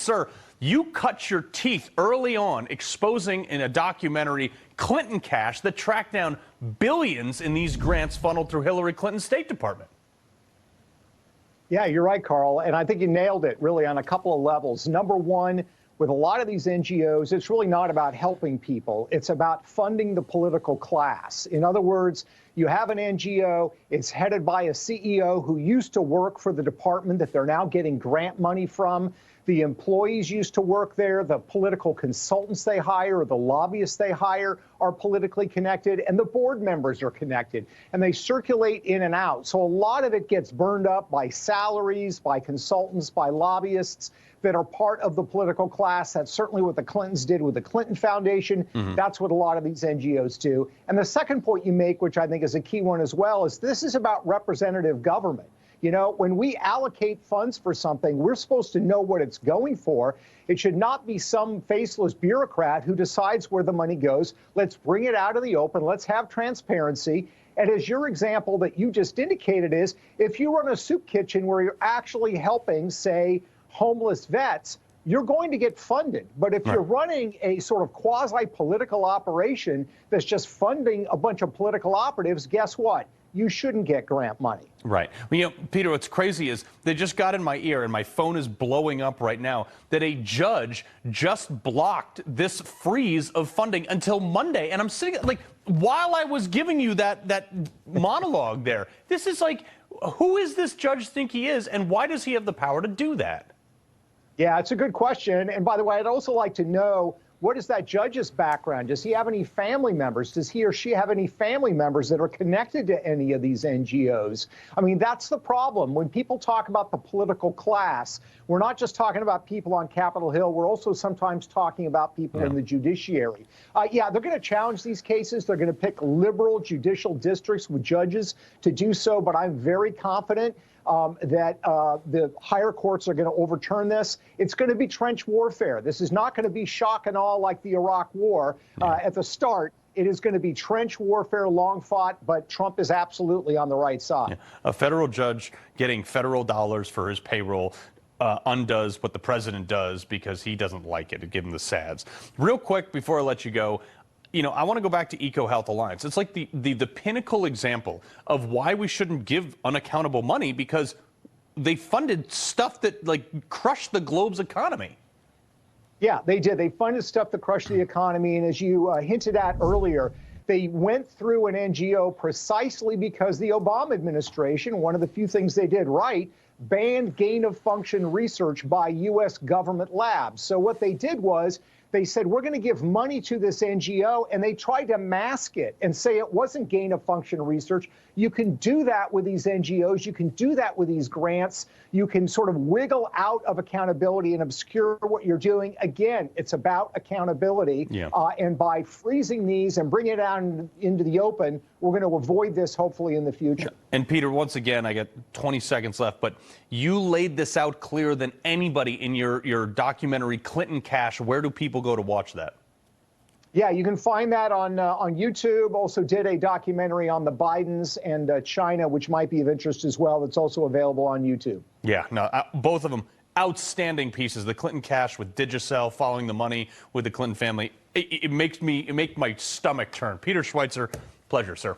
sir, you cut your teeth early on exposing in a documentary Clinton cash that tracked down billions in these grants funneled through Hillary Clinton's State Department. Yeah, you're right, Carl. And I think you nailed it really on a couple of levels. Number one, with a lot of these NGOs, it's really not about helping people. It's about funding the political class. In other words, you have an NGO, it's headed by a CEO who used to work for the department that they're now getting grant money from. The employees used to work there, the political consultants they hire, or the lobbyists they hire are politically connected, and the board members are connected, and they circulate in and out. So a lot of it gets burned up by salaries, by consultants, by lobbyists that are part of the political class. That's certainly what the Clintons did with the Clinton Foundation. That's what a lot of these NGOs do. And the second point you make, which I think is a key one as well, is this is about representative government. You know, when we allocate funds for something, we're supposed to know what it's going for. It should not be some faceless bureaucrat who decides where the money goes. Let's bring it out of the open. Let's have transparency. And as your example that you just indicated is, if you run a soup kitchen where you're actually helping, say, homeless vets, you're going to get funded. But if you're running a sort of quasi-political operation that's just funding a bunch of political operatives, guess what? You shouldn't get grant money. Right. Well, you know, Peter, what's crazy is they just got in my ear, and my phone is blowing up right now, that a judge just blocked this freeze of funding until Monday. And I'm sitting, like, while I was giving you that monologue there, this is like, who is this judge think he is, and why does he have the power to do that? Yeah, it's a good question. And by the way, I'd also like to know, what is that judge's background? Does he have any family members? Does he or she have any family members that are connected to any of these NGOs? I mean, that's the problem. When people talk about the political class, we're not just talking about people on Capitol Hill. We're also sometimes talking about people in the judiciary. Yeah, they're going to challenge these cases. They're going to pick liberal judicial districts with judges to do so. But I'm very confident that the higher courts are going to overturn this. It's going to be trench warfare. This is not going to be shock and awe like the Iraq War at the start. It is going to be trench warfare, long fought, but Trump is absolutely on the right side. A federal judge getting federal dollars for his payroll undoes what the president does because he doesn't like it, to give him the sads. Real quick, before I let you go, you know, I want to go back to EcoHealth Alliance. It's like the pinnacle example of why we shouldn't give unaccountable money, because they funded stuff that, like, crushed the globe's economy. Yeah, they did. They funded stuff that crushed the economy. And as you hinted at earlier, they went through an NGO precisely because the Obama administration, one of the few things they did right, banned gain-of-function research by U.S. government labs. So what they did was they said, we're going to give money to this NGO, and they tried to mask it and say it wasn't gain-of-function research. You can do that with these NGOs. You can do that with these grants. You can sort of wiggle out of accountability and obscure what you're doing. Again, it's about accountability. And by freezing these and bringing it out into the open, we're going to avoid this hopefully in the future. And Peter, once again, I got 20 seconds left, but you laid this out clearer than anybody in your documentary, Clinton Cash. Where do people go to watch that? Yeah, you can find that on YouTube. Also did a documentary on the Bidens and China, which might be of interest as well. That's also available on YouTube. Yeah, no, both of them outstanding pieces. The Clinton Cash with Digicel, following the money with the Clinton family. It makes my stomach turn. Peter Schweizer, pleasure, sir.